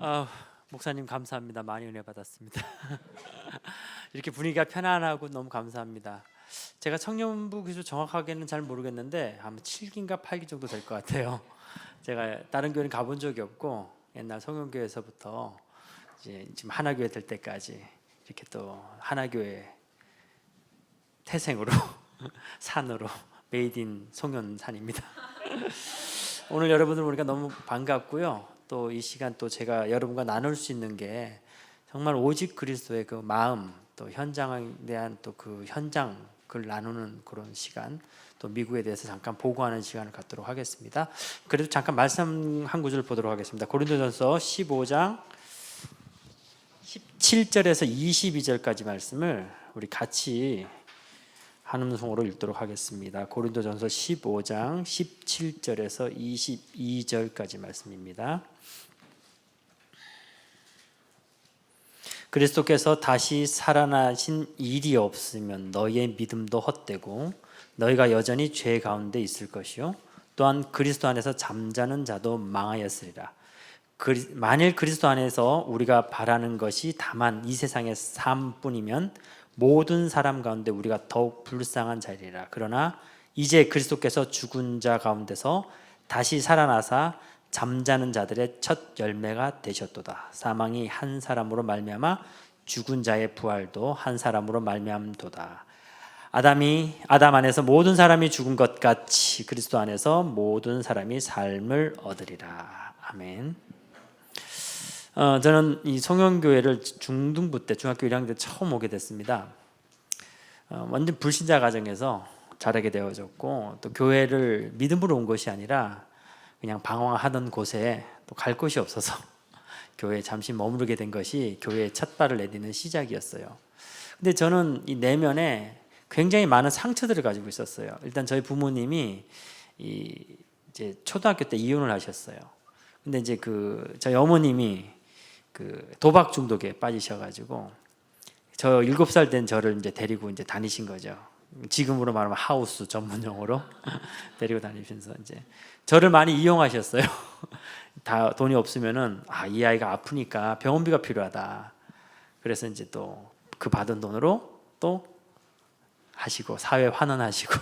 아, 목사님 감사합니다. 많이 은혜 받았습니다. 이렇게 분위기가 편안하고 너무 감사합니다. 제가 청년부 기수 정확하게는 잘 모르겠는데 아마 7기인가 8기 정도 될 것 같아요. 제가 다른 교회는 가본 적이 없고 옛날 성형교회에서부터 이제 지금 하나교회 될 때까지 이렇게 또 하나교회 태생으로 산으로 메이드 인 송년산입니다. 오늘 여러분들 보니까 너무 반갑고요. 또 이 시간 또 제가 여러분과 나눌 수 있는 게 정말 오직 그리스도의 그 마음, 또 현장에 대한 또 그 현장 그걸 나누는 그런 시간, 또 미국에 대해서 잠깐 보고하는 시간을 갖도록 하겠습니다. 그래도 잠깐 말씀 한 구절 보도록 하겠습니다. 고린도전서 15장 17절에서 22절까지 말씀을 우리 같이 한음성으로 읽도록 하겠습니다. 고린도전서 15장 17절에서 22절까지 말씀입니다. 그리스도께서 다시 살아나신 일이 없으면 너희의 믿음도 헛되고 너희가 여전히 죄 가운데 있을 것이요 또한 그리스도 안에서 잠자는 자도 망하였으리라. 만일 그리스도 안에서 우리가 바라는 것이 다만 이 세상의 삶뿐이면 모든 사람 가운데 우리가 더욱 불쌍한 자리라. 그러나 이제 그리스도께서 죽은 자 가운데서 다시 살아나사 잠자는 자들의 첫 열매가 되셨도다. 사망이 한 사람으로 말미암아 죽은 자의 부활도 한 사람으로 말미암도다. 아담 안에서 모든 사람이 죽은 것 같이 그리스도 안에서 모든 사람이 삶을 얻으리라. 아멘. 저는 이 송영교회를 중등부 때 중학교 1학년 때 처음 오게 됐습니다. 완전 불신자 가정에서 자라게 되어졌고 또 교회를 믿음으로 온 것이 아니라 그냥 방황하던 곳에 또 갈 곳이 없어서 교회에 잠시 머무르게 된 것이 교회의 첫 발을 내딛는 시작이었어요. 근데 저는 이 내면에 굉장히 많은 상처들을 가지고 있었어요. 일단 저희 부모님이 이제 초등학교 때 이혼을 하셨어요. 근데 이제 저희 어머님이 도박 중독에 빠지셔가지고 저 7살 된 저를 이제 데리고 이제 다니신 거죠. 지금으로 말하면 하우스 전문 용어로 데리고 다니면서 이제 저를 많이 이용하셨어요. 다 돈이 없으면은 이 아이가 아프니까 병원비가 필요하다. 그래서 이제 또 그 받은 돈으로 또 하시고 사회 환원하시고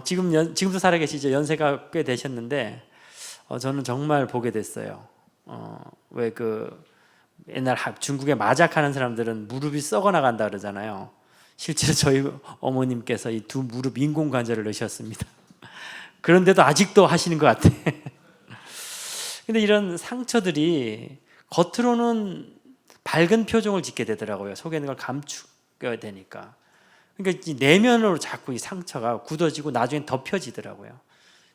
지금도 살아계시죠. 연세가 꽤 되셨는데 저는 정말 보게 됐어요. 왜 옛날 중국에 마작하는 사람들은 무릎이 썩어 나간다 그러잖아요. 실제로 저희 어머님께서 이 두 무릎 인공관절을 넣으셨습니다. 그런데도 아직도 하시는 것 같아. 근데 이런 상처들이 겉으로는 밝은 표정을 짓게 되더라고요. 속에 있는 걸 감추어야 되니까. 그러니까 이 내면으로 자꾸 이 상처가 굳어지고 나중에 덮여지더라고요.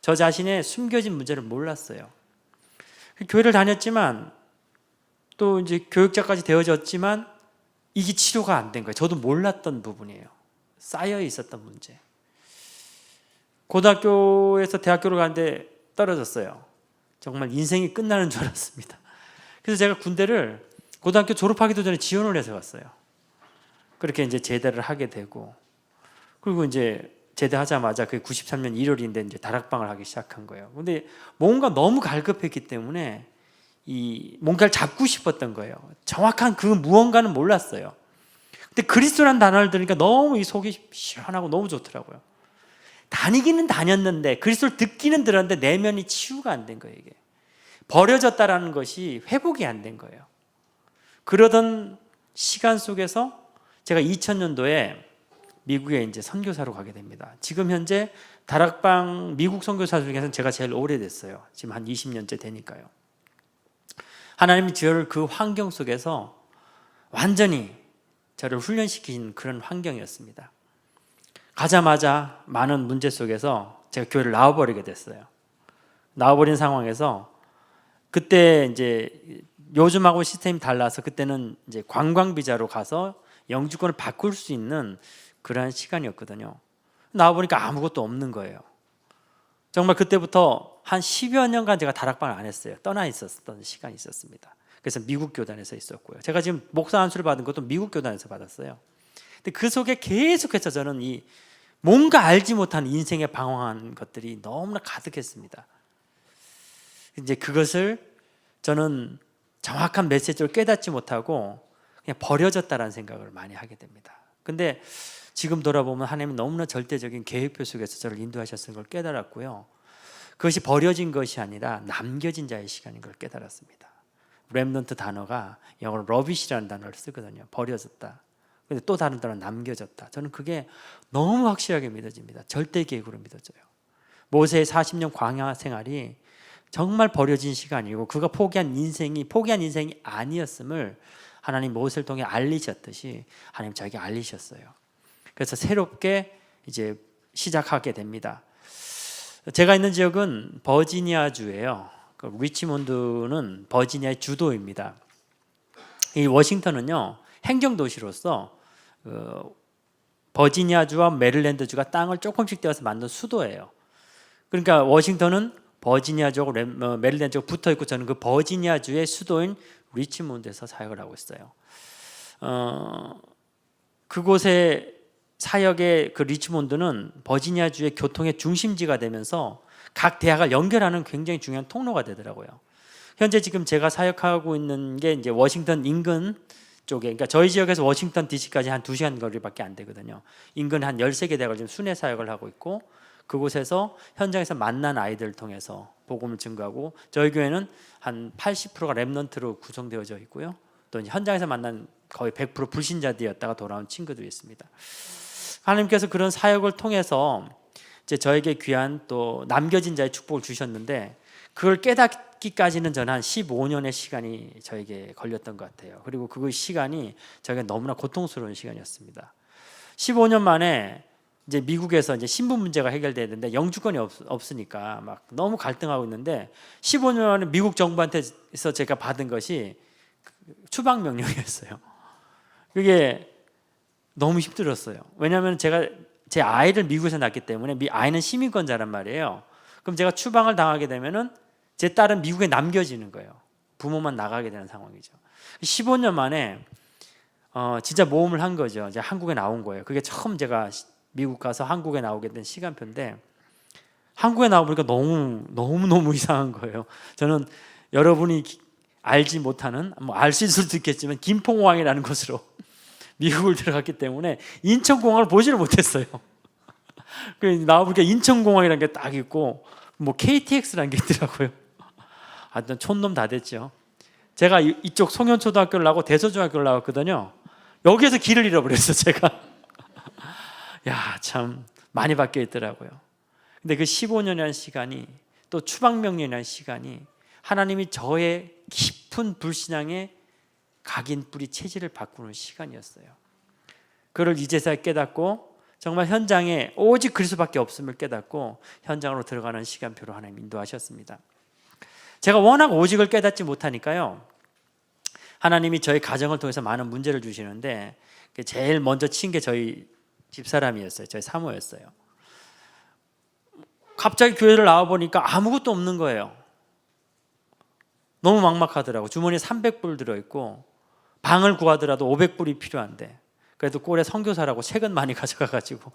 저 자신의 숨겨진 문제를 몰랐어요. 교회를 다녔지만 또 이제 교육자까지 되어졌지만 이게 치료가 안 된 거예요. 저도 몰랐던 부분이에요. 쌓여 있었던 문제. 고등학교에서 대학교를 가는데 떨어졌어요. 정말 인생이 끝나는 줄 알았습니다. 그래서 제가 군대를 고등학교 졸업하기도 전에 지원을 해서 갔어요. 그렇게 이제 제대를 하게 되고 그리고 이제 제대하자마자 그게 93년 1월인데 이제 다락방을 하기 시작한 거예요. 근데 뭔가 너무 갈급했기 때문에 뭔가를 잡고 싶었던 거예요. 정확한 그 무언가는 몰랐어요. 근데 그리스도라는 단어를 들으니까 너무 이 속이 시원하고 너무 좋더라고요. 다니기는 다녔는데 그리스도를 듣기는 들었는데 내면이 치유가 안 된 거예요. 이게 버려졌다라는 것이 회복이 안 된 거예요. 그러던 시간 속에서 제가 2000년도에 미국에 이제 선교사로 가게 됩니다. 지금 현재 다락방 미국 선교사 중에서는 제가 제일 오래됐어요. 지금 한 20년째 되니까요. 하나님이 저를 그 환경 속에서 완전히 저를 훈련시킨 그런 환경이었습니다. 가자마자 많은 문제 속에서 제가 교회를 나와버리게 됐어요. 나와버린 상황에서 그때 이제 요즘하고 시스템이 달라서 그때는 이제 관광 비자로 가서 영주권을 바꿀 수 있는 그러한 시간이었거든요. 나와보니까 아무것도 없는 거예요. 정말 그때부터 한 10여 년간 제가 다락방을 안 했어요. 떠나 있었던 시간이 있었습니다. 그래서 미국 교단에서 있었고요. 제가 지금 목사 안수를 받은 것도 미국 교단에서 받았어요. 근데 그 속에 계속해서 저는 뭔가 알지 못한 인생에 방황한 것들이 너무나 가득했습니다. 이제 그것을 저는 정확한 메시지를 깨닫지 못하고 그냥 버려졌다라는 생각을 많이 하게 됩니다. 근데 지금 돌아보면 하나님은 너무나 절대적인 계획표 속에서 저를 인도하셨을 걸 깨달았고요. 그것이 버려진 것이 아니라 남겨진 자의 시간인 걸 깨달았습니다. 렘넌트 단어가 영어로 러비시라는 단어를 쓰거든요. 버려졌다. 근데 또 다른 단어는 남겨졌다. 저는 그게 너무 확실하게 믿어집니다. 절대 계획으로 믿어져요. 모세의 40년 광야 생활이 정말 버려진 시간이고 그가 포기한 인생이 아니었음을 하나님 모세를 통해 알리셨듯이 하나님 저에게 알리셨어요. 그래서 새롭게 이제 시작하게 됩니다. 제가 있는 지역은 버지니아주예요. 리치몬드는 버지니아의 주도입니다. 이 워싱턴은요 행정도시로서 버지니아주와 메릴랜드주가 땅을 조금씩 떼어서 만든 수도예요. 그러니까 워싱턴은 버지니아주하고 메릴랜드주가 붙어 있고 저는 그 버지니아주의 수도인 리치몬드에서 사역을 하고 있어요. 그곳의 사역의 그 리치몬드는 버지니아주의 교통의 중심지가 되면서 각 대학을 연결하는 굉장히 중요한 통로가 되더라고요. 현재 지금 제가 사역하고 있는 게 이제 워싱턴 인근 쪽에, 그러니까 저희 지역에서 워싱턴 DC까지 한 2시간 거리밖에 안 되거든요. 인근 한 13개 대학을 지금 순회 사역을 하고 있고 그곳에서 현장에서 만난 아이들을 통해서 복음을 증거하고 저희 교회는 한 80%가 렘넌트로 구성되어져 있고요. 또 현장에서 만난 거의 100% 불신자들이었다가 돌아온 친구들이 있습니다. 하나님께서 그런 사역을 통해서 이제 저에게 귀한 또 남겨진 자의 축복을 주셨는데 그걸 깨닫기까지는 저는 한 15년의 시간이 저에게 걸렸던 것 같아요. 그리고 그 시간이 저에게 너무나 고통스러운 시간이었습니다. 15년 만에 이제 미국에서 이제 신분 문제가 해결돼야 되는데 영주권이 없으니까 막 너무 갈등하고 있는데 15년 만에 미국 정부한테서 제가 받은 것이 추방 명령이었어요. 그게 너무 힘들었어요. 왜냐하면 제가 제 아이를 미국에서 낳기 때문에 아이는 시민권자란 말이에요. 그럼 제가 추방을 당하게 되면은 제 딸은 미국에 남겨지는 거예요. 부모만 나가게 되는 상황이죠. 15년 만에 진짜 모험을 한 거죠. 이제 한국에 나온 거예요. 그게 처음 제가 미국 가서 한국에 나오게 된 시간표인데 한국에 나오니까 너무 이상한 거예요. 저는 여러분이 알지 못하는 알 수 있을 수도 있겠지만 김포공항이라는 곳으로 미국을 들어갔기 때문에 인천공항을 보지를 못했어요. 나와보니까 인천공항이라는 게 딱 있고 뭐 KTX라는 게 있더라고요. 하여튼 촌놈 다 됐죠. 제가 이쪽 송현초등학교를 나오고 대서중학교를 나왔거든요. 여기에서 길을 잃어버렸어 제가. 야, 참 많이 바뀌어 있더라고요. 근데 그 15년이라는 시간이 또 추방명령이라는 시간이 하나님이 저의 깊은 불신앙의 각인 뿌리 체질을 바꾸는 시간이었어요. 그걸 이제서야 깨닫고 정말 현장에 오직 그리스도밖에 없음을 깨닫고 현장으로 들어가는 시간표로 하나님 인도하셨습니다. 제가 워낙 오직을 깨닫지 못하니까요. 하나님이 저희 가정을 통해서 많은 문제를 주시는데 제일 먼저 친 게 저희 집사람이었어요. 저희 사모였어요. 갑자기 교회를 나와보니까 아무것도 없는 거예요. 너무 막막하더라고. 주머니에 300불 들어있고 방을 구하더라도 500불이 필요한데 그래도 꼴에 선교사라고 책은 많이 가져가가지고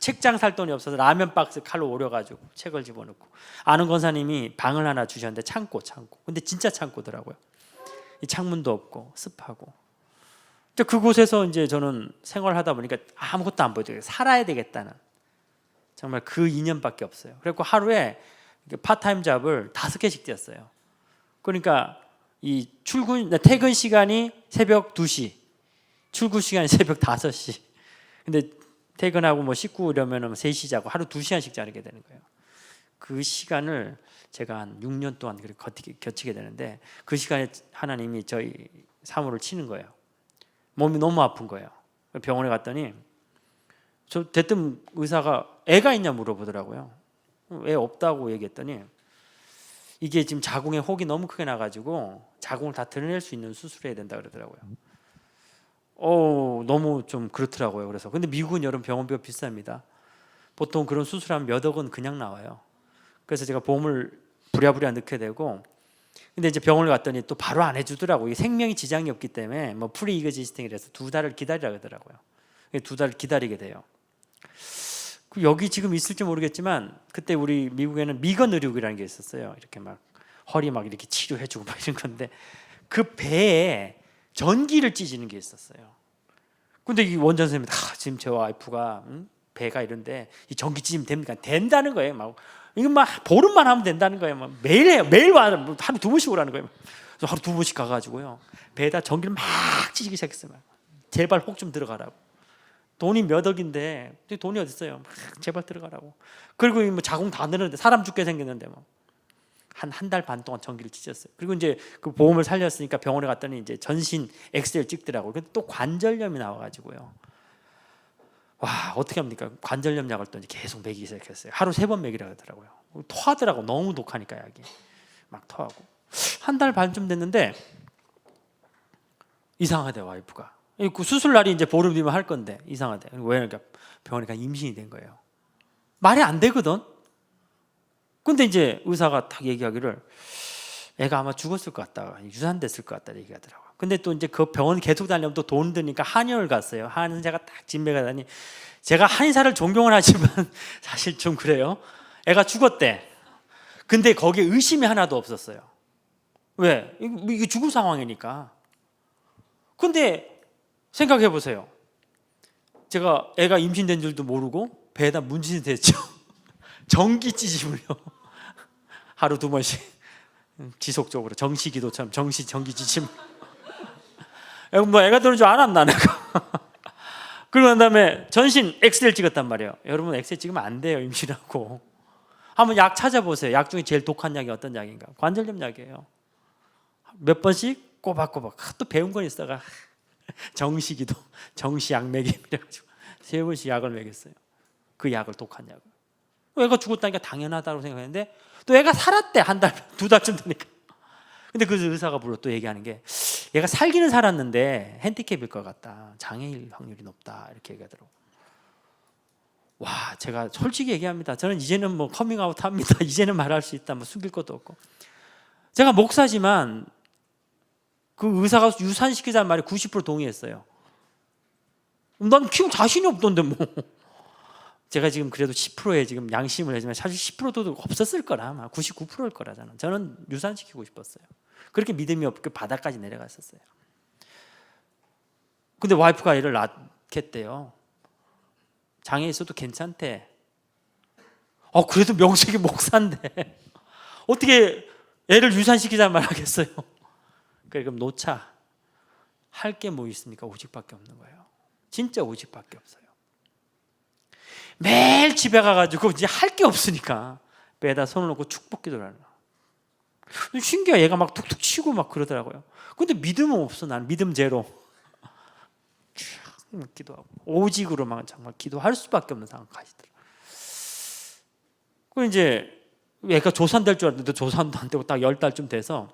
책장 살 돈이 없어서 라면 박스 칼로 오려가지고 책을 집어넣고 아는 권사님이 방을 하나 주셨는데 창고 근데 진짜 창고더라고요. 이 창문도 없고 습하고 그곳에서 이제 저는 생활하다 보니까 아무것도 안 보여요. 살아야 되겠다는 정말 그 2년밖에 없어요. 그래서 하루에 파트타임 잡을 5개씩 뛰었어요. 그러니까 이 퇴근 시간이 새벽 2시, 출근 시간이 새벽 5시. 근데 퇴근하고 뭐 씻고 이러면 3시 자고 하루 2시간씩 자게 되는 거예요. 그 시간을 제가 한 6년 동안 그렇게 겨치게 되는데 그 시간에 하나님이 저희 사모를 치는 거예요. 몸이 너무 아픈 거예요. 병원에 갔더니 저 대뜸 의사가 애가 있냐 물어보더라고요. 애 없다고 얘기했더니 이게 지금 자궁에 혹이 너무 크게 나가지고 자궁을 다 드러낼 수 있는 수술을 해야 된다 그러더라고요. 너무 좀 그렇더라고요. 그래서 근데 미국은 여러분 병원비가 비쌉니다. 보통 그런 수술하면 몇 억은 그냥 나와요. 그래서 제가 보험을 부랴부랴 넣게 되고 근데 이제 병원을 갔더니 또 바로 안 해주더라고요. 생명이 지장이 없기 때문에 뭐 프리 이그지스팅이라서 2달을 기다리라 그러더라고요. 2달을 기다리게 돼요. 여기 지금 있을지 모르겠지만 그때 우리 미국에는 미건 의료기라는 게 있었어요. 이렇게 막 허리 막 이렇게 치료해주고 막 이런 건데 그 배에 전기를 찢는 게 있었어요. 근데 이 원장 선생님이 지금 제 와이프가 배가 이런데 이 전기 찢으면 됩니까? 된다는 거예요. 막 이거 막 보름만 하면 된다는 거예요. 막 매일 해요. 매일 와 하루 2번씩 오라는 거예요. 그래서 하루 2번씩 가가지고요. 배에다 전기를 막 찢기 시작했어요. 제발 혹 좀 들어가라고. 돈이 몇 억인데 돈이 어디 있어요? 제발 들어가라고. 그리고 뭐 자궁 다 늘었는데 사람 죽게 생겼는데 뭐 한 달 반 동안 전기를 찢었어요. 그리고 이제 그 보험을 살렸으니까 병원에 갔더니 이제 전신 엑스레이를 찍더라고요. 근데 또 관절염이 나와가지고요. 와 어떻게 합니까? 관절염 약을 또 이제 계속 먹이기 시작했어요. 하루 3번 먹이라고 하더라고요. 토하더라고. 너무 독하니까 약이 막 토하고. 한 달 반쯤 됐는데 이상하대 와이프가. 그 수술 날이 이제 보름 뒤면 할 건데 이상하대. 왜? 그러니까 병원에 가 임신이 된 거예요. 말이 안 되거든. 근데 이제 의사가 딱 얘기하기를 애가 아마 죽었을 것 같다, 유산됐을 것 같다 얘기하더라고요. 근데 또 이제 그 병원 계속 다니면 또 돈 드니까 한의원을 갔어요. 한의사가 딱 진맥 가더니 제가 한의사를 존경은 하지만 사실 좀 그래요. 애가 죽었대. 근데 거기에 의심이 하나도 없었어요. 왜? 이게 죽을 상황이니까. 근데 생각해 보세요. 제가 애가 임신된 줄도 모르고 배에다 문신이 됐죠. 전기 찌짐을요. 하루 2번씩 지속적으로 정시기도처럼 전기 찌짐. 뭐 애가 되는 줄 알았나 내가. 그러고 난 다음에 전신 엑스레이를 찍었단 말이에요. 여러분 엑스레이 찍으면 안 돼요. 임신하고. 한번 약 찾아보세요. 약 중에 제일 독한 약이 어떤 약인가? 관절염 약이에요. 몇 번씩 꼬박꼬박 또 배운 건 있다가 정시기도 정시약맥임 이래가지고 3번씩 약을 먹였어요. 그 약을 독한 약을. 애가 죽었다니까 당연하다고 생각했는데 또 애가 살았대. 한 달, 2달쯤 되니까. 근데 그 의사가 물어 또 얘기하는 게 얘가 살기는 살았는데 핸디캡일 것 같다. 장애일 확률이 높다. 이렇게 얘기하더라고. 와, 제가 솔직히 얘기합니다. 저는 이제는 뭐 커밍아웃 합니다. 이제는 말할 수 있다. 뭐 숨길 것도 없고. 제가 목사지만 그 의사가 유산시키자는 말에 90% 동의했어요. 난 키울 자신이 없던데 뭐. 제가 지금 그래도 10%에 지금 양심을 하지만 사실 10%도 없었을 거라 아마 99%일 거라잖아. 저는 유산시키고 싶었어요. 그렇게 믿음이 없게 바닥까지 내려갔었어요. 근데 와이프가 애를 낳겠대요. 장애 있어도 괜찮대. 그래도 명색이 목사인데 어떻게 애를 유산시키자는 말 하겠어요? 그럼 놓자. 할 게 뭐 있습니까? 오직밖에 없는 거예요. 진짜 오직밖에 없어요. 매일 집에 가가지고 이제 할 게 없으니까 배에다 손을 놓고 축복기도를 하는 거야. 신기해. 얘가 막 툭툭 치고 막 그러더라고요. 근데 믿음은 없어. 나는 믿음 제로. 쭉 기도하고 오직으로만 정말 기도할 수밖에 없는 상황까지 들어. 그 이제 얘가 조산될 줄 알았는데 조산도 안 되고 딱 10달쯤 돼서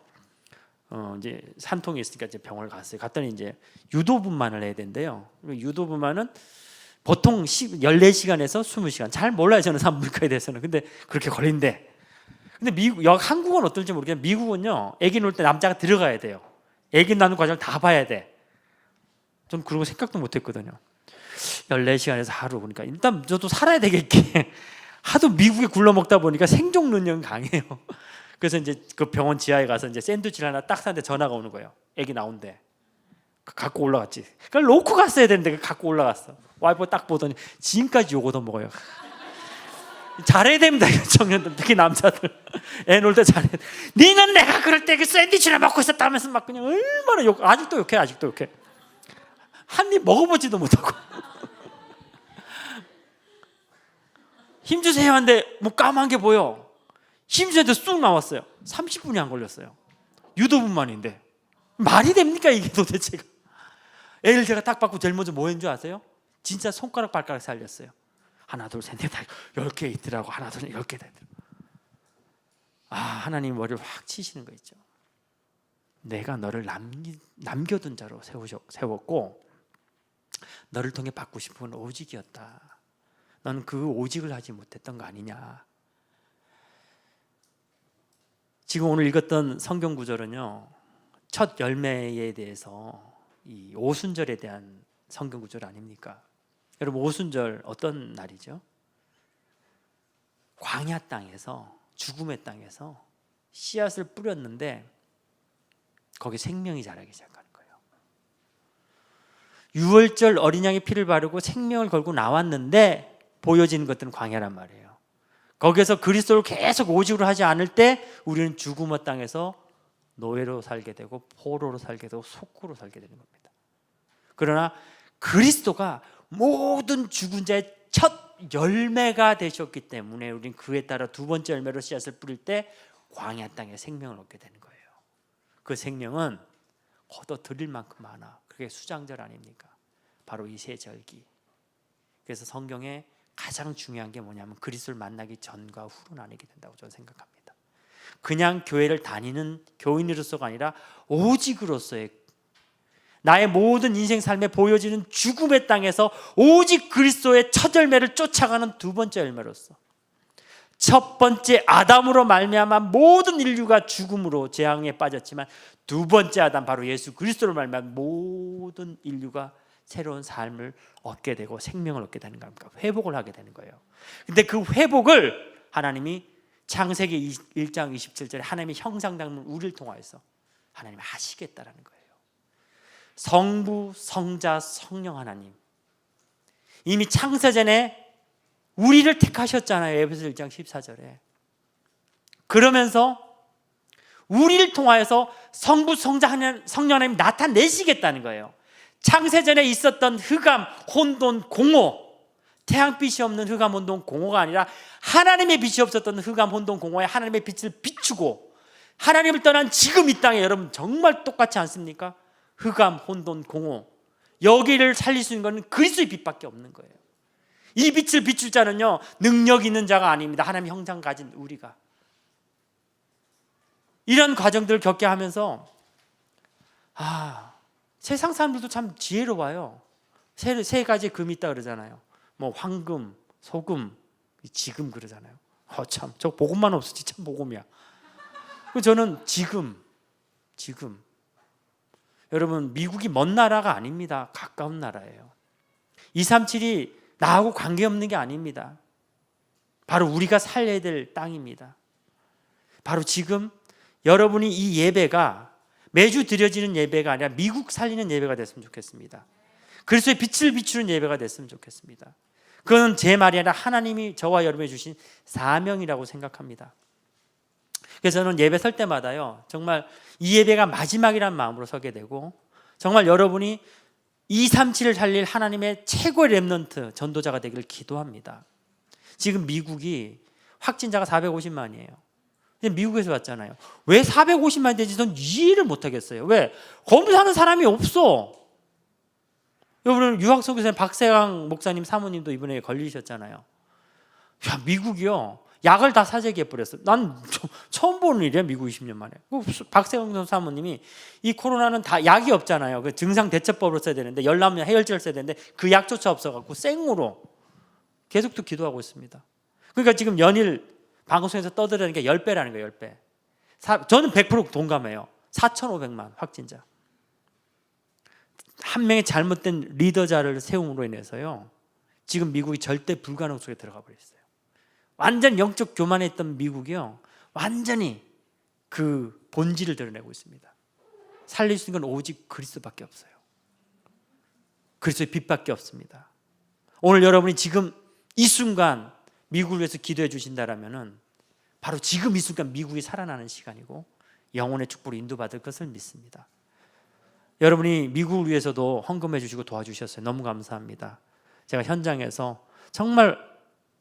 이제 산통이 있으니까 이제 병원을 갔어요. 갔더니 이제 유도분만을 해야 된대요. 유도분만은 보통 14시간에서 20시간. 잘 몰라요 저는 산부인과에 대해서는. 근데 그렇게 걸린대. 근데 한국은 어떨지 모르겠는데 미국은요 아기 낳을 때 남자가 들어가야 돼요. 아기 낳는 과정을 다 봐야 돼. 전 그런 거 생각도 못 했거든요. 14시간에서 하루. 그러니까 일단 저도 살아야 되겠게 하도 미국에 굴러먹다 보니까 생존 능력이 강해요. 그래서 이제 그 병원 지하에 가서 이제 샌드위치를 하나 딱 샀는데 전화가 오는 거예요. 아기 나온대. 갖고 올라갔지. 그걸 놓고 갔어야 되는데 갖고 올라갔어. 와이프 딱 보더니 지금까지 요거 더 먹어요. 잘해야 됩니다. 청년들 특히 남자들 애 놀 때 잘해. 니는 내가 그럴 때 그 샌드위치를 먹고 있었다면서 막 그냥 얼마나 아직도 욕해. 한 입 먹어보지도 못하고 힘주세요 하는데 뭐 까만 게 보여. 힘주세요 쑥 나왔어요. 30분이 안 걸렸어요. 유도분만인데 말이 됩니까 이게 도대체가. 애를 제가 딱 받고 제일 먼저 뭐 했는 줄 아세요? 진짜 손가락 발가락 살렸어요. 하나 둘 셋 넷 10개 있더라고. 하나 둘 셋 10개 되더라고. 하나님 머리를 확 치시는 거 있죠. 내가 너를 남겨둔 자로 세웠고 너를 통해 받고 싶은 건 오직이었다. 넌 그 오직을 하지 못했던 거 아니냐. 지금 오늘 읽었던 성경 구절은요 첫 열매에 대해서 이 오순절에 대한 성경 구절 아닙니까? 여러분 오순절 어떤 날이죠? 광야 땅에서 죽음의 땅에서 씨앗을 뿌렸는데 거기 생명이 자라기 시작하는 거예요. 유월절 어린 양의 피를 바르고 생명을 걸고 나왔는데 보여지는 것들은 광야란 말이에요. 거기서 그리스도를 계속 오직으로 하지 않을 때 우리는 죽음의 땅에서 노예로 살게 되고 포로로 살게 되고 속구로 살게 되는 겁니다. 그러나 그리스도가 모든 죽은 자의 첫 열매가 되셨기 때문에 우리는 그에 따라 두 번째 열매로 씨앗을 뿌릴 때 광야 땅에 생명을 얻게 되는 거예요. 그 생명은 거둬 들일 만큼 많아. 그게 수장절 아닙니까? 바로 이 세 절기. 그래서 성경에 가장 중요한 게 뭐냐면 그리스도를 만나기 전과 후로 나뉘게 된다고 저는 생각합니다. 그냥 교회를 다니는 교인으로서가 아니라 오직으로서의 나의 모든 인생 삶에 보여지는 죽음의 땅에서 오직 그리스도의 첫 열매를 쫓아가는 두 번째 열매로서, 첫 번째 아담으로 말미암아 모든 인류가 죽음으로 재앙에 빠졌지만 두 번째 아담 바로 예수 그리스도로 말미암아 모든 인류가 새로운 삶을 얻게 되고 생명을 얻게 되는 겁니다. 회복을 하게 되는 거예요. 근데 그 회복을 하나님이 창세기 1장 27절에 하나님의 형상 닮은 우리를 통하여서 하나님이 하시겠다라는 거예요. 성부, 성자, 성령 하나님 이미 창세전에 우리를 택하셨잖아요. 에베소 1장 14절에. 그러면서 우리를 통하여서 성부, 성자, 성령 하나님 나타내시겠다는 거예요. 창세전에 있었던 흑암, 혼돈, 공허, 태양빛이 없는 흑암, 혼돈, 공허가 아니라 하나님의 빛이 없었던 흑암, 혼돈, 공허에 하나님의 빛을 비추고 하나님을 떠난 지금 이 땅에 여러분 정말 똑같지 않습니까? 흑암, 혼돈, 공허 여기를 살릴 수 있는 것은 그리스도의 빛밖에 없는 거예요. 이 빛을 비출 자는요 능력 있는 자가 아닙니다. 하나님의 형상 가진 우리가 이런 과정들을 겪게 하면서 세상 사람들도 참 지혜로워요. 세 가지 금이 있다 그러잖아요. 뭐 황금, 소금, 지금 그러잖아요. 참 저 복음만 없었지 참 복음이야. 저는 지금 여러분 미국이 먼 나라가 아닙니다. 가까운 나라예요. 237이 나하고 관계없는 게 아닙니다. 바로 우리가 살려야 될 땅입니다. 바로 지금 여러분이 이 예배가 매주 드려지는 예배가 아니라 미국 살리는 예배가 됐으면 좋겠습니다. 그리스도의 빛을 비추는 예배가 됐으면 좋겠습니다. 그건 제 말이 아니라 하나님이 저와 여러분에 주신 사명이라고 생각합니다. 그래서 저는 예배 설 때마다요 정말 이 예배가 마지막이라는 마음으로 서게 되고 정말 여러분이 237을 살릴 하나님의 최고의 렘넌트 전도자가 되기를 기도합니다. 지금 미국이 확진자가 450만이에요. 근데 미국에서 왔잖아요. 왜 450만이 되는지 전 이해를 못하겠어요. 왜? 검사하는 사람이 없어. 여러분 유학선교사님 박세강 목사님 사모님도 이번에 걸리셨잖아요. 야 미국이요 약을 다 사재기해 버렸어. 난 처음 보는 일이야 미국 20년 만에. 박세강 사모님이 이 코로나는 다 약이 없잖아요. 그 증상 대처법으로 써야 되는데 열나면 해열제를 써야 되는데 그 약조차 없어갖고 생으로 계속 또 기도하고 있습니다. 그러니까 지금 연일 방송에서 떠들어는 게 10배라는 거예요. 10배. 저는 100% 동감해요. 4,500만 확진자. 한 명의 잘못된 리더자를 세움으로 인해서요 지금 미국이 절대 불가능 속에 들어가 버렸어요. 완전 영적 교만에 있던 미국이요 완전히 그 본질을 드러내고 있습니다. 살릴 수 있는 건 오직 그리스도밖에 없어요. 그리스도의 빛밖에 없습니다. 오늘 여러분이 지금 이 순간 미국을 위해서 기도해 주신다라면은 바로 지금 이 순간 미국이 살아나는 시간이고 영혼의 축복을 인도받을 것을 믿습니다. 여러분이 미국을 위해서도 헌금해 주시고 도와주셨어요. 너무 감사합니다. 제가 현장에서 정말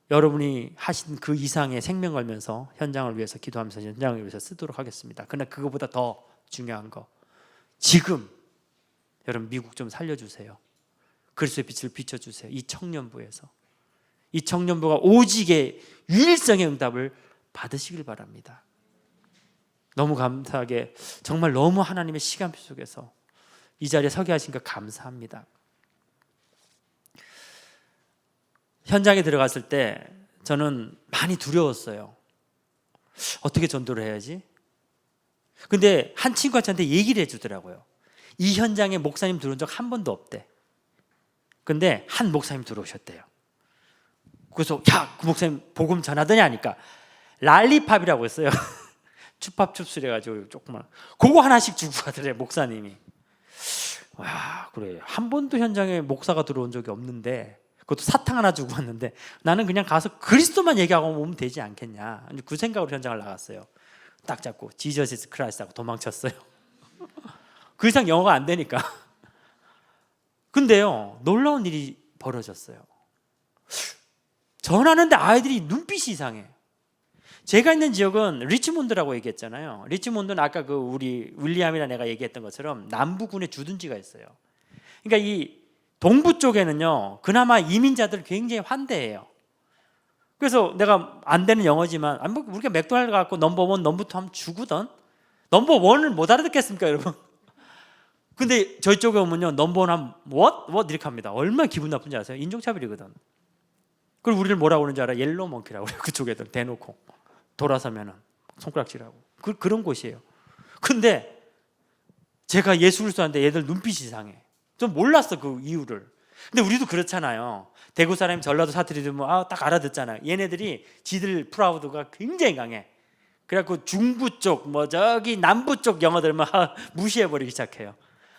여러분이 하신 그 이상의 생명 걸면서 현장을 위해서 기도하면서 현장을 위해서 쓰도록 하겠습니다. 그러나 그거보다 더 중요한 거 지금 여러분 미국 좀 살려주세요. 그리스도의 빛을 비춰주세요. 이 청년부에서 이 청년부가 오직의 유일성의 응답을 받으시길 바랍니다. 너무 감사하게 정말 너무 하나님의 시간표 속에서 이 자리에 서게 하신 것 감사합니다. 현장에 들어갔을 때 저는 많이 두려웠어요. 어떻게 전도를 해야지? 근데 한 친구가 저한테 얘기를 해주더라고요. 이 현장에 목사님 들어온 적 한 번도 없대. 근데 한 목사님 들어오셨대요. 그래서 야, 그 목사님 복음 전하더냐 하니까 랄리팝이라고 했어요. 춥밥춥술 해가지고 조금만 그거 하나씩 주고 가더래 목사님이. 와, 그래 한 번도 현장에 목사가 들어온 적이 없는데 그것도 사탕 하나 주고 왔는데 나는 그냥 가서 그리스도만 얘기하고 오면 되지 않겠냐, 그 생각으로 현장을 나갔어요. 딱 잡고 지저스 이즈 크라이스트 하고 도망쳤어요. 그 이상 영어가 안 되니까. 근데요, 놀라운 일이 벌어졌어요. 전하는데 아이들이 눈빛이 이상해. 제가 있는 지역은 리치몬드라고 얘기했잖아요. 리치몬드는 아까 그 우리 윌리엄이랑 내가 얘기했던 것처럼 남부군의 주둔지가 있어요. 그러니까 이 동부 쪽에는요, 그나마 이민자들 굉장히 환대해요. 그래서 내가 안 되는 영어지만 뭐 우리가 맥도날드 갖고 넘버 1, 넘버 2 하면 죽으던, 넘버 1을 못 알아듣겠습니까, 여러분? 근데 저희 쪽에 오면요, 넘버 1 하면 what 이렇게 합니다. 얼마나 기분 나쁜지 아세요? 인종차별이거든. 그리고 우리를 뭐라고 그러는지 알아? 옐로우 몽키라고 그래요. 그쪽 애들 대놓고 돌아서면은 손가락질하고 그런 곳이에요. 근데 제가 예수 그리스도한테 얘들 눈빛이 이상해. 좀 몰랐어 그 이유를. 근데 우리도 그렇잖아요. 대구 사람이 전라도 사투리 들으면 딱 알아듣잖아요. 얘네들이 지들 프라우드가 굉장히 강해. 그래갖고 중부 쪽 뭐 저기 남부 쪽 영어 들으면 무시해버리기 시작해요.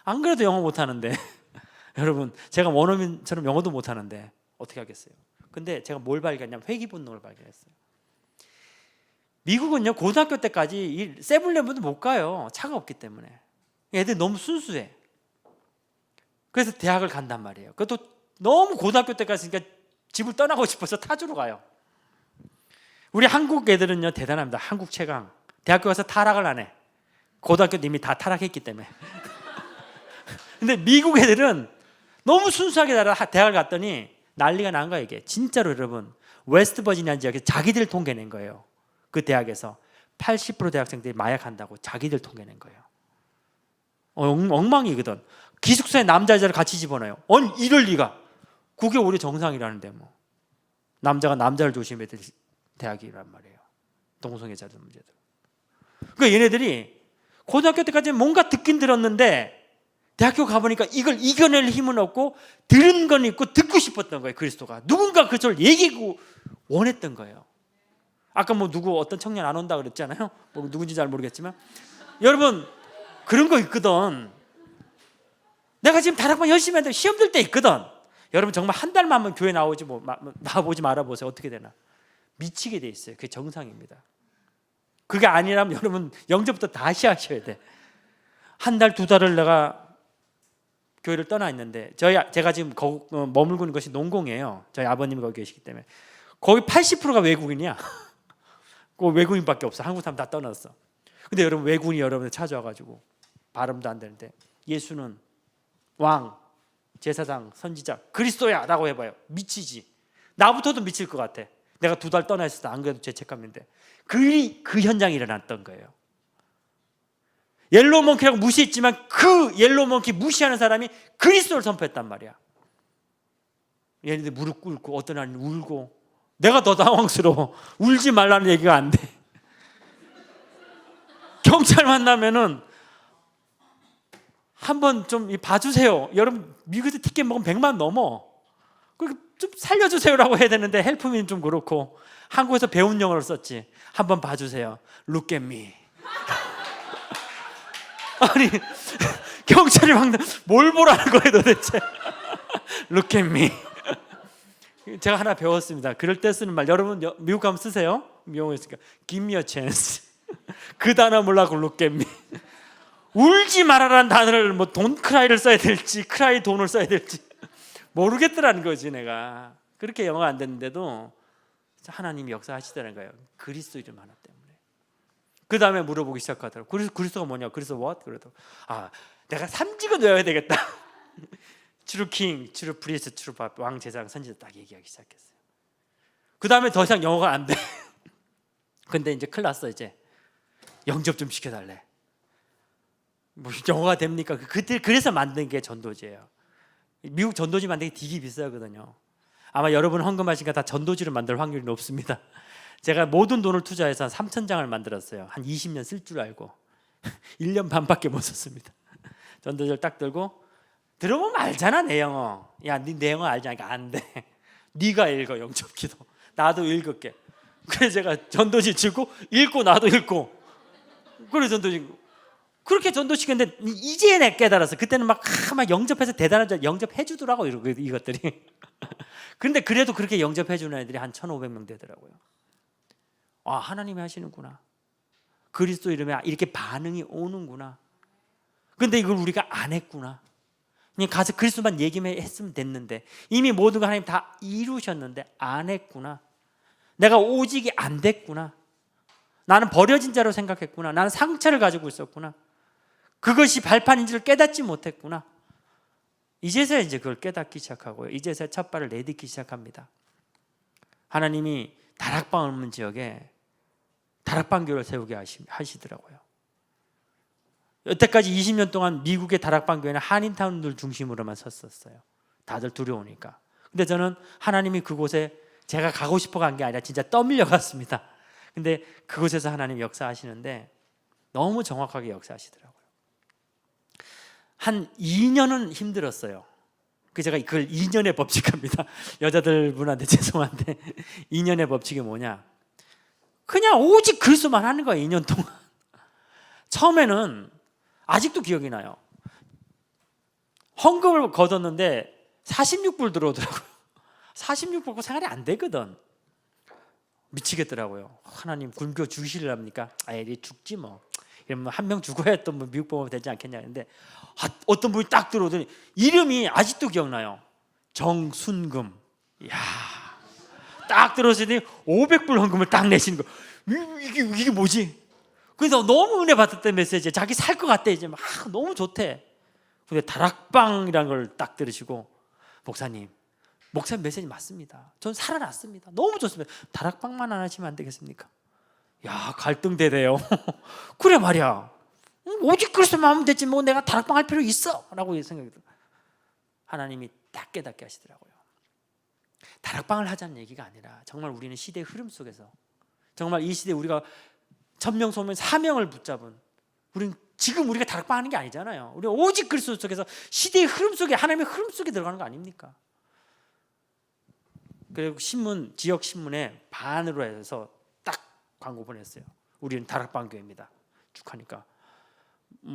안 그래도 영어 못하는데 여러분, 제가 원어민처럼 영어도 못하는데 어떻게 하겠어요. 근데 제가 뭘 발견했냐면 회귀 본능을 발견했어요. 미국은요, 고등학교 때까지 이 세븐일레븐도 못 가요. 차가 없기 때문에. 애들이 너무 순수해. 그래서 대학을 간단 말이에요. 그것도 너무 고등학교 때까지 있으니까 집을 떠나고 싶어서 타주로 가요. 우리 한국 애들은요 대단합니다. 한국 최강. 대학교 가서 타락을 안 해. 고등학교 때 이미 다 타락했기 때문에. 근데 미국 애들은 너무 순수하게 대학을 갔더니 난리가 난 거예요. 이게 진짜로 여러분, 웨스트 버지니아 지역에서 자기들 통계낸 거예요. 그 대학에서 80% 대학생들이 마약한다고 자기들 통계낸 거예요. 엉망이거든. 기숙사에 남자 여자를 같이 집어넣어요. 이럴 리가. 그게 우리 정상이라는데 뭐. 남자가 남자를 조심해야 될 대학이란 말이에요. 동성애자들 문제들. 그러니까 얘네들이 고등학교 때까지는 뭔가 듣긴 들었는데 대학교 가보니까 이걸 이겨낼 힘은 없고 들은 건 있고 듣고 싶었던 거예요. 그리스도가 누군가 그걸 얘기하고 원했던 거예요. 아까 뭐 누구 어떤 청년 안 온다 그랬잖아요. 뭐 누군지 잘 모르겠지만 여러분, 그런 거 있거든. 내가 지금 다락방 열심히 하는데 시험 들 때 있거든. 여러분 정말 한 달만 하면 교회 나와보지 말아보세요. 어떻게 되나. 미치게 돼 있어요. 그게 정상입니다. 그게 아니라면 여러분 영접부터 다시 하셔야 돼. 한 달, 두 달을 내가 교회를 떠나 있는데 제가 지금 머물고 있는 것이 농공이에요. 저희 아버님이 거기 계시기 때문에. 거기 80%가 외국인이야. 그 외국인밖에 없어. 한국 사람 다 떠났어. 근데 여러분, 외국인이 여러분을 찾아와가지고 발음도 안 되는데 예수는 왕, 제사장, 선지자, 그리스도야 라고 해봐요. 미치지. 나부터도 미칠 것 같아. 내가 두 달 떠나 있을 때 안 그래도 죄책감인데 그 현장이 일어났던 거예요. 옐로우 몽키라고 무시했지만 그 옐로우 몽키 무시하는 사람이 그리스도를 선포했단 말이야. 얘네들 무릎 꿇고 어떤 아이는 울고. 내가 더 당황스러워. 울지 말라는 얘기가 안 돼. 경찰 만나면은 한번 좀 봐주세요. 여러분 미국에서 티켓 먹으면 100만 넘어. 좀 살려주세요라고 해야 되는데 헬프미는 좀 그렇고 한국에서 배운 영어를 썼지. 한번 봐주세요. Look at me. 아니 경찰이 막 뭘 보라는 거예요 도대체. Look at me. 제가 하나 배웠습니다. 그럴 때 쓰는 말. 여러분 미국 가면 쓰세요. 미국에 있으니까 Give me a chance. 그 단어 몰라고 Look at me. 울지 말아라는 단어를 뭐 돈 크라이를 써야 될지 크라이 돈을 써야 될지 모르겠더라는 거지. 내가 그렇게 영어가 안 됐는데도 하나님이 역사하시더라는 거예요. 그리스도 이름 하나 때문에. 그 다음에 물어보기 시작하더라고. 그리스도가 뭐냐? 그리스도 what? 그래도 내가 3직은 외워야 되겠다. True King, True Priest, True Pope, 왕, 제사장, 선지자 딱 얘기하기 시작했어요. 그 다음에 더 이상 영어가 안 돼. 근데 이제 큰일 났어. 이제 영접 좀 시켜달래. 뭐 영어가 됩니까? 그래서 만든 게 전도지예요. 미국 전도지 만들기 되게 비싸거든요. 아마 여러분 헌금하시니까 다 전도지를 만들 확률이 높습니다. 제가 모든 돈을 투자해서 한 3,000장을 만들었어요. 한 20년 쓸 줄 알고 1년 반밖에 못 썼습니다. 전도지를 딱 들고 들어보면 알잖아 내 영어. 야, 내 영어 알잖아. 안 돼. 네가 읽어 영접기도. 나도 읽을게. 그래서 제가 전도지 주고 읽고 나도 읽고 그래 전도식 그렇게 전도시켰는데 이제 내 깨달아서 그때는 막 영접해서 대단한 영접해 주더라고 이것들이. 그런데 그래도 그렇게 영접해 주는 애들이 한 1,500명 되더라고요. 아, 하나님이 하시는구나. 그리스도 이름에 이렇게 반응이 오는구나. 근데 이걸 우리가 안 했구나. 그냥 가서 그리스도만 얘기만 했으면 됐는데 이미 모든 걸 하나님 다 이루셨는데 안 했구나. 내가 오직이 안 됐구나. 나는 버려진 자로 생각했구나. 나는 상처를 가지고 있었구나. 그것이 발판인지를 깨닫지 못했구나. 이제서야 이제 그걸 깨닫기 시작하고요. 이제서야 첫 발을 내딛기 시작합니다. 하나님이 다락방 없는 지역에 다락방교를 세우게 하시더라고요. 여태까지 20년 동안 미국의 다락방교회는 한인타운들 중심으로만 섰었어요. 다들 두려우니까. 근데 저는 하나님이 그곳에 제가 가고 싶어 간 게 아니라 진짜 떠밀려 갔습니다. 근데 그곳에서 하나님 역사하시는데 너무 정확하게 역사하시더라고요. 한 2년은 힘들었어요. 제가 그걸 2년의 법칙합니다. 여자들 분한테 죄송한데 2년의 법칙이 뭐냐? 그냥 오직 그리스도만 하는 거예요. 2년 동안. 처음에는 아직도 기억이 나요. 헌금을 거뒀는데 46불 들어오더라고요. 46불 생활이 안 되거든. 미치겠더라고요. 하나님 굶겨 주시려합니까? 아이 죽지 뭐. 이러면 한 명 죽어야 또 뭐 미국 보면 되지 않겠냐 했는데 어떤 분이 딱 들어오더니 이름이 아직도 기억나요. 정순금. 이야, 딱 들어오더니 500불 헌금을 딱 내시는 거. 이게 뭐지? 그래서 너무 은혜 받았던 메시지. 자기 살 것 같대. 이제 막 너무 좋대. 근데 다락방이라는 걸 딱 들으시고 목사님 메시지 맞습니다. 전 살아났습니다. 너무 좋습니다. 다락방만 안 하시면 안 되겠습니까? 야, 갈등되대요. 그래 말이야. 오직 그리스도만 하면 되지 뭐 내가 다락방 할 필요 있어? 라고 생각이 들어요. 하나님이 딱 깨닫게 하시더라고요. 다락방을 하자는 얘기가 아니라 정말 우리는 시대의 흐름 속에서 정말 이 시대에 우리가 천명 소명 사명을 붙잡은 지금 우리가 다락방 하는 게 아니잖아요. 우리가 오직 그리스도 속에서 시대의 흐름 속에 하나님의 흐름 속에 들어가는 거 아닙니까? 그리고 지역 신문에 반으로 해서 딱 광고 보냈어요. 우리는 다락방 교회입니다. 쭉 하니까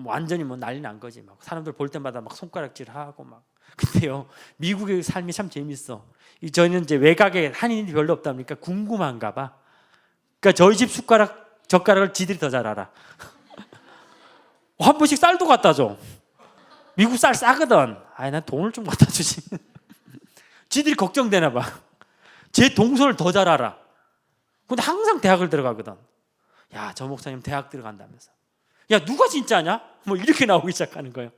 완전히 난리 난 거지. 막 사람들 볼 때마다 막 손가락질하고 막. 근데요, 미국의 삶이 참 재밌어. 저희는 이제 외곽에 한인이 별로 없다 보니까 궁금한가 봐. 그러니까 저희 집 젓가락을 지들이 더 잘 알아. 한 번씩 쌀도 갖다 줘. 미국 쌀 싸거든. 난 돈을 좀 갖다 주지. 지들이 걱정되나 봐. 제 동선을 더 잘 알아. 근데 항상 대학을 들어가거든. 야, 저 목사님 대학 들어간다면서. 야, 누가 진짜냐? 뭐 이렇게 나오기 시작하는 거예요.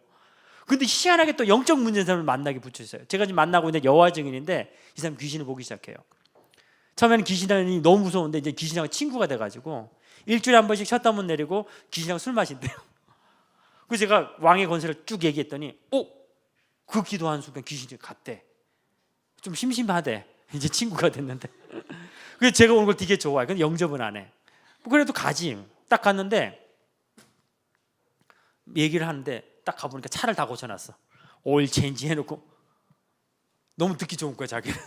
근데 희한하게 또 영적 문제인 사람을 만나게 붙여있어요. 제가 지금 만나고 있는 여호와 증인인데 이 사람 귀신을 보기 시작해요. 처음에는 귀신이 너무 무서운데 이제 귀신하고 친구가 돼가지고 일주일에 한 번씩 셧다운 내리고 귀신하고 술 마신대요. 그래서 제가 왕의 권세를 쭉 얘기했더니 그 기도한 순간 귀신이 갔대. 좀 심심하대. 이제 친구가 됐는데. 그래서 제가 오는 걸 되게 좋아해. 근데 영접은 안 해. 그래도 가지. 딱 갔는데 얘기를 하는데 딱 가보니까 차를 다 고쳐놨어. 오일 체인지 해놓고. 너무 듣기 좋은 거야 자기는.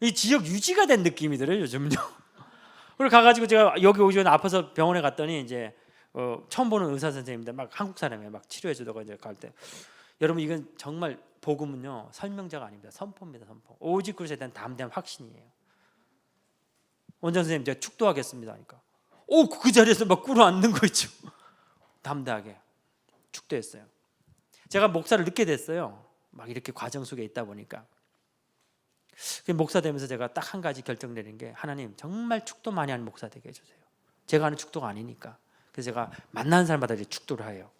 이 지역 유지가 된 느낌이 들어요 요즘은요. 그리고 가가지고 제가 여기 오기 전에 아파서 병원에 갔더니 이제 처음 보는 의사 선생님인데 막 한국 사람이에요. 막 치료해주다가 이제 갈 때 여러분 이건 정말 복음은요 설명자가 아닙니다. 선포입니다. 선포. 오직 그리스도에 대한 담대한 확신이에요. 원장 선생님 제가 축도하겠습니다 하니까 그 자리에서 막 꿇어 앉는 거 있죠. 담대하게 축도했어요. 제가 목사를 늦게 됐어요. 막 이렇게 과정 속에 있다 보니까 목사 되면서 제가 딱 한 가지 결정 내린 게 하나님 정말 축도 많이 하는 목사 되게 해주세요. 제가 하는 축도가 아니니까. 그래서 제가 만나는 사람마다 이제 축도를 해요.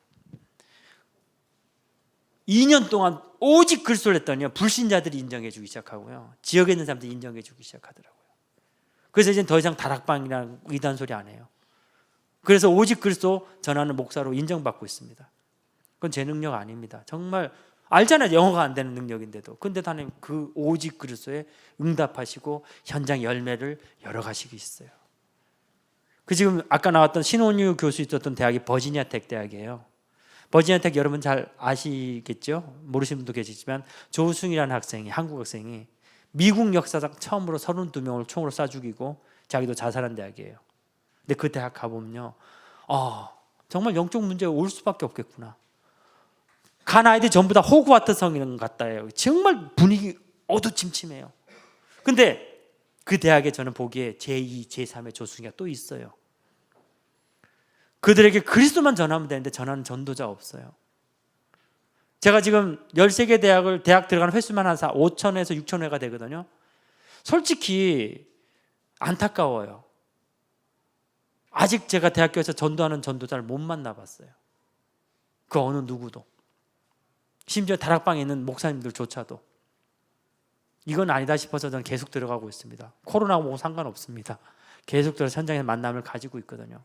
2년 동안 오직 그리스도를 했더니요 불신자들이 인정해 주기 시작하고요 지역에 있는 사람들이 인정해 주기 시작하더라고요. 그래서 이제 더 이상 다락방이나 이단 소리 안 해요. 그래서 오직 그리스도 전하는 목사로 인정받고 있습니다. 그건 제 능력 아닙니다. 정말 알잖아요. 영어가 안 되는 능력인데도. 근데 하나님 그 오직 그리스도에 응답하시고 현장 열매를 열어가시고 있어요. 지금 아까 나왔던 신혼유 교수 있었던 대학이 버지니아텍 대학이에요. 버지니아텍 여러분 잘 아시겠죠? 모르시는 분도 계시지만 조승이라는 학생이 한국 학생이 미국 역사상 처음으로 32명을 총으로 쏴 죽이고 자기도 자살한 대학이에요. 근데 그 대학 가보면요 정말 영적 문제가 올 수밖에 없겠구나. 간 아이들이 전부 다 호그와트 성인 같다예요. 정말 분위기 어두침침해요. 근데 그 대학에 저는 보기에 제2, 제3의 조수기가 또 있어요. 그들에게 그리스도만 전하면 되는데 전하는 전도자가 없어요. 제가 지금 13개 대학 들어가는 횟수만 한 5,000회에서 6,000회가 되거든요. 솔직히 안타까워요. 아직 제가 대학교에서 전도하는 전도자를 못 만나봤어요. 그 어느 누구도. 심지어 다락방에 있는 목사님들조차도. 이건 아니다 싶어서 저는 계속 들어가고 있습니다. 코로나하고 상관없습니다. 계속 들어서 현장에서 만남을 가지고 있거든요.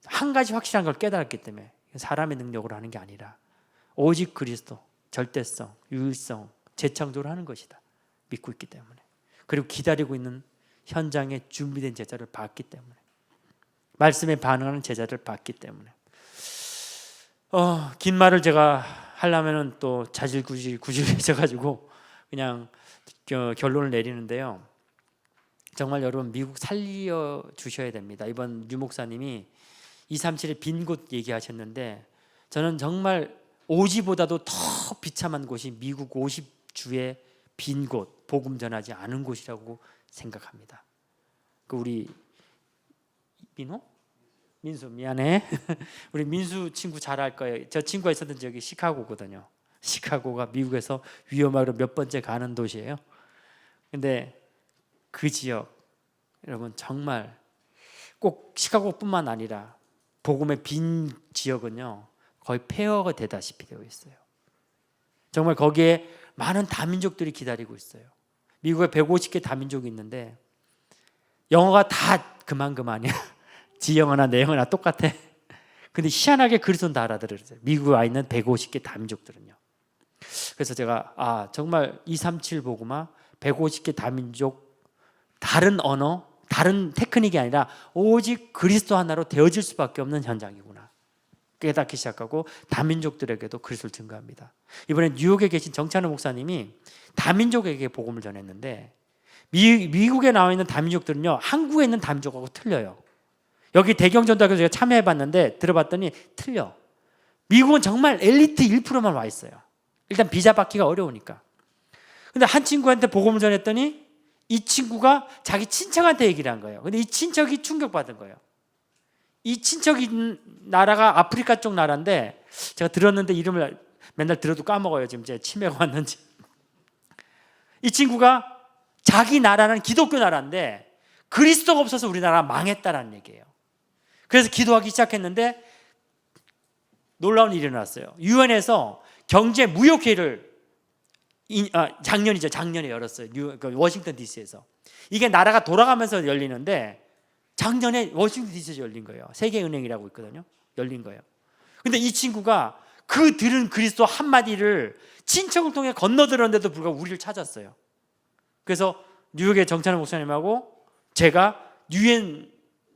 한 가지 확실한 걸 깨달았기 때문에 사람의 능력으로 하는 게 아니라 오직 그리스도, 절대성, 유일성, 재창조를 하는 것이다. 믿고 있기 때문에. 그리고 기다리고 있는 현장에 준비된 제자를 봤기 때문에. 말씀에 반응하는 제자를 봤기 때문에. 긴 말을 제가 하려면은 또 구질구질해져가지고 그냥 결론을 내리는데요. 정말 여러분 미국 살려 주셔야 됩니다. 이번 유 목사님이 237의 빈 곳 얘기하셨는데 저는 정말 오지보다도 더 비참한 곳이 미국 50주의 빈 곳, 복음 전하지 않은 곳이라고 생각합니다. 그 우리 민수 미안해. 우리 민수 친구 잘 알 거예요. 저 친구가 있었던 지역이 시카고거든요. 시카고가 미국에서 위험하고 몇 번째 가는 도시예요. 근데 그 지역 여러분 정말 꼭 시카고뿐만 아니라 복음의 빈 지역은요 거의 폐허가 되다시피 되어 있어요. 정말 거기에 많은 다민족들이 기다리고 있어요. 미국에 150개 다민족이 있는데 영어가 다 그만이야. 지 영어나 내 영어나 똑같아. 근데 희한하게 그리스도는 다 알아들어요. 미국에 와 있는 150개 다민족들은요. 그래서 제가 정말 237 복음화 150개 다민족 다른 언어 다른 테크닉이 아니라 오직 그리스도 하나로 되어질 수밖에 없는 현장이구나 깨닫기 시작하고 다민족들에게도 그리스도를 증거합니다. 이번에 뉴욕에 계신 정찬호 목사님이 다민족에게 복음을 전했는데 미국에 나와 있는 다민족들은요 한국에 있는 다민족하고 틀려요. 여기 대경전도학교 제가 참여해봤는데 들어봤더니 틀려. 미국은 정말 엘리트 1%만 와 있어요. 일단 비자 받기가 어려우니까. 근데 한 친구한테 복음을 전했더니 이 친구가 자기 친척한테 얘기를 한 거예요. 근데 이 친척이 충격받은 거예요. 이 친척이 나라가 아프리카 쪽 나라인데 제가 들었는데 이름을 맨날 들어도 까먹어요. 지금 제 치매가 왔는지. 이 친구가 자기 나라는 기독교 나라인데 그리스도가 없어서 우리나라가 망했다라는 얘기예요. 그래서 기도하기 시작했는데 놀라운 일이 일어났어요. 유엔에서 경제 무역회의를 작년에 열었어요. 워싱턴 DC에서. 이게 나라가 돌아가면서 열리는데 작년에 워싱턴 DC에서 열린 거예요. 세계은행이라고 있거든요. 열린 거예요. 근데 이 친구가 그 들은 그리스도 한마디를 친척을 통해 건너들었는데도 불구하고 우리를 찾았어요. 그래서 뉴욕의 정찬호 목사님하고 제가 유엔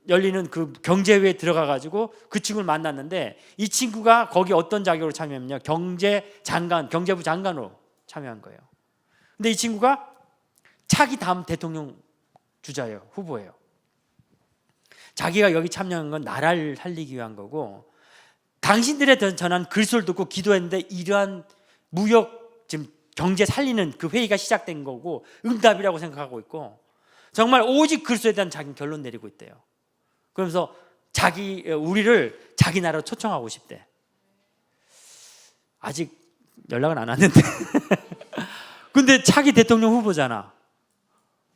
열리는 그 경제회의에 들어가가지고 그 친구를 만났는데 이 친구가 거기 어떤 자격으로 참여했냐면요. 경제부 장관으로 참여한 거예요. 근데 이 친구가 차기 다음 대통령 주자예요. 후보예요. 자기가 여기 참여한 건 나라를 살리기 위한 거고 당신들의 전한 그리스도를 듣고 기도했는데 이러한 무역 지금 경제 살리는 그 회의가 시작된 거고 응답이라고 생각하고 있고 정말 오직 그리스도에 대한 자기 결론 내리고 있대요. 그러면서 우리를 자기 나라로 초청하고 싶대. 아직 연락은 안 왔는데 근데 차기 대통령 후보잖아.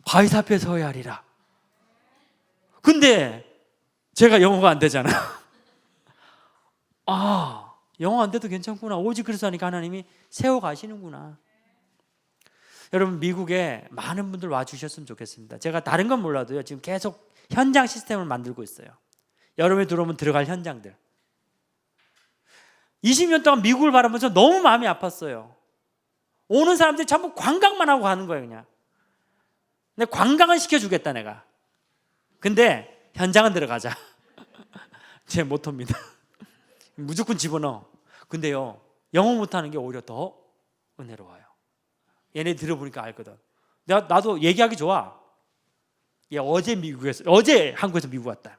바위사 앞에 서야 하리라. 근데 제가 영어가 안 되잖아. 영어 안 돼도 괜찮구나. 오직 그리스도 하니까 하나님이 세워가시는구나. 여러분 미국에 많은 분들 와주셨으면 좋겠습니다. 제가 다른 건 몰라도요 지금 계속 현장 시스템을 만들고 있어요. 여름에 들어오면 들어갈 현장들. 20년 동안 미국을 바라보면서 너무 마음이 아팠어요. 오는 사람들이 전부 관광만 하고 가는 거예요 그냥. 근데 관광은 시켜주겠다 내가. 근데 현장은 들어가자. 제 모토입니다. 무조건 집어넣어. 근데요 영어 못하는 게 오히려 더 은혜로워요. 얘네 들어보니까 알거든. 나도 얘기하기 좋아. 얘 어제 한국에서 미국 왔다.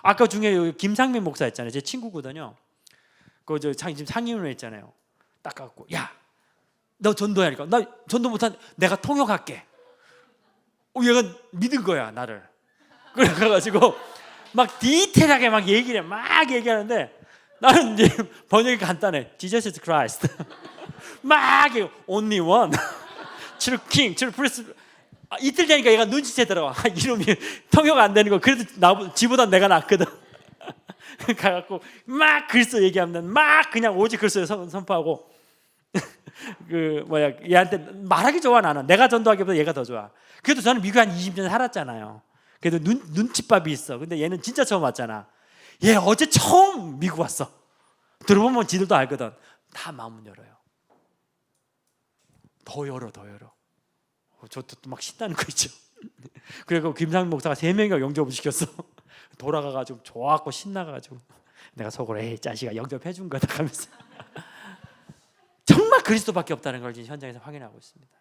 아까 중에 여기 김상민 목사 있잖아요. 제 친구거든요. 저 지금 상임을 했잖아요. 딱 갖고 야, 너 전도하니까 나 전도 못한 내가 통역할게. 얘가 믿은 거야 나를. 그래가지고 막 디테일하게 막 얘기를 해. 막 얘기하는데 나는 이제 번역이 간단해. Jesus is Christ. 막 only one. true king, true priest. 이틀 되니까 얘가 눈치채더라고. 이름이 통역 안 되는 거. 그래도 지보다 내가 낫거든. 가갖고 막 그리스도 얘기하면 막 그냥 오직 그리스도를 선포하고 얘한테 말하기 좋아. 나는 내가 전도하기보다 얘가 더 좋아. 그래도 저는 미국에 한 20년 살았잖아요. 그래도 눈칫밥이 있어. 근데 얘는 진짜 처음 왔잖아. 얘 어제 처음 미국 왔어. 들어보면 지들도 알거든. 다 마음은 열어요. 더 열어. 저도 막 신나는 거 있죠. 그리고 김상민 목사가 3명이가 영접을 시켰어. 돌아가가지고 좋아갖고 신나가지고 내가 속으로 에이 자식아 영접해준 거다 하면서 정말 그리스도밖에 없다는 걸 지금 현장에서 확인하고 있습니다.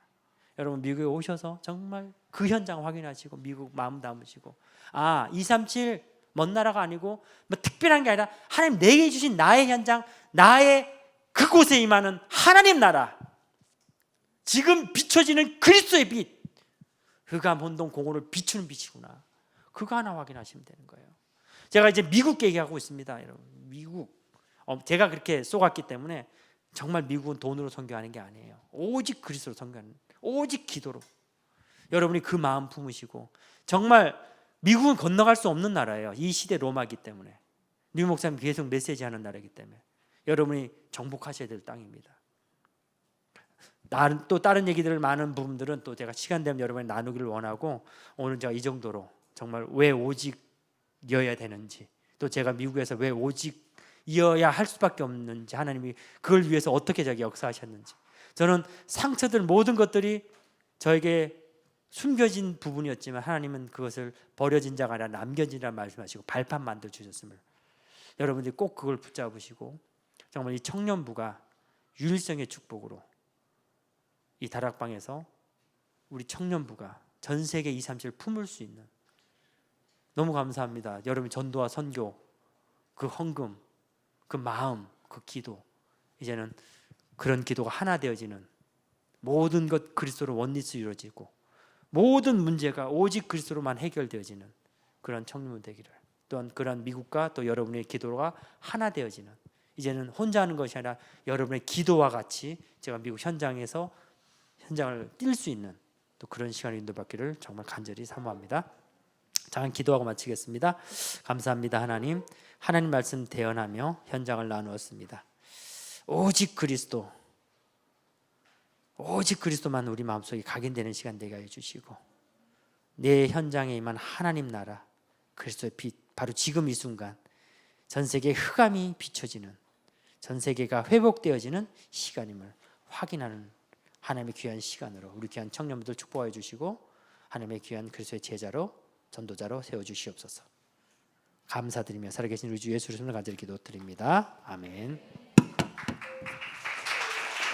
여러분 미국에 오셔서 정말 그 현장 확인하시고 미국 마음 담으시고 237 먼 나라가 아니고 뭐 특별한 게 아니라 하나님 내게 주신 나의 현장, 나의 그곳에 임하는 하나님 나라, 지금 비춰지는 그리스도의 빛, 흑암 혼돈 공허를 비추는 빛이구나. 그거 하나 확인하시면 되는 거예요. 제가 이제 미국 얘기하고 있습니다. 여러분 미국 제가 그렇게 쏘갔기 때문에 정말 미국은 돈으로 선교하는 게 아니에요. 오직 그리스도로 선교하는, 오직 기도로 여러분이 그 마음 품으시고, 정말 미국은 건너갈 수 없는 나라예요. 이 시대 로마이기 때문에. 류 목사님 계속 메시지하는 나라이기 때문에 여러분이 정복하셔야 될 땅입니다. 또 다른 얘기들을 많은 부분들은 또 제가 시간 되면 여러분이 나누기를 원하고, 오늘 제가 이 정도로 정말 왜 오직이어야 되는지, 또 제가 미국에서 왜 오직이어야 할 수밖에 없는지, 하나님이 그걸 위해서 어떻게 저에게 역사하셨는지, 저는 상처들 모든 것들이 저에게 숨겨진 부분이었지만 하나님은 그것을 버려진 자가 아니라 남겨진이라는 말씀하시고 발판 만들어 주셨음을 여러분들이 꼭 그걸 붙잡으시고, 정말 이 청년부가 유일성의 축복으로 이 다락방에서 우리 청년부가 전 세계 237을 품을 수 있는, 너무 감사합니다. 여러분 전도와 선교, 그 헌금, 그 마음, 그 기도, 이제는 그런 기도가 하나 되어지는, 모든 것 그리스도로 원리스 이루어지고 모든 문제가 오직 그리스도로만 해결되어지는 그런 청년부 되기를, 또한 그런 미국과 또 여러분의 기도가 하나 되어지는, 이제는 혼자 하는 것이 아니라 여러분의 기도와 같이 제가 미국 현장에서 현장을 뛸 수 있는 또 그런 시간을 인도받기를 정말 간절히 사모합니다. 잠깐 기도하고 마치겠습니다. 감사합니다. 하나님 말씀 대언하며 현장을 나누었습니다. 오직 그리스도만 우리 마음속에 각인되는 시간 되게 해주시고, 내 현장에 임한 하나님 나라 그리스도의 빛, 바로 지금 이 순간 전 세계의 흑암이 비춰지는, 전 세계가 회복되어지는 시간임을 확인하는 하나님의 귀한 시간으로 우리 귀한 청년분들 축복하여 주시고, 하나님의 귀한 그리스도의 제자로, 전도자로 세워주시옵소서. 감사드리며 살아계신 우리 주 예수 그리스도를 간절히 기도드립니다. 아멘.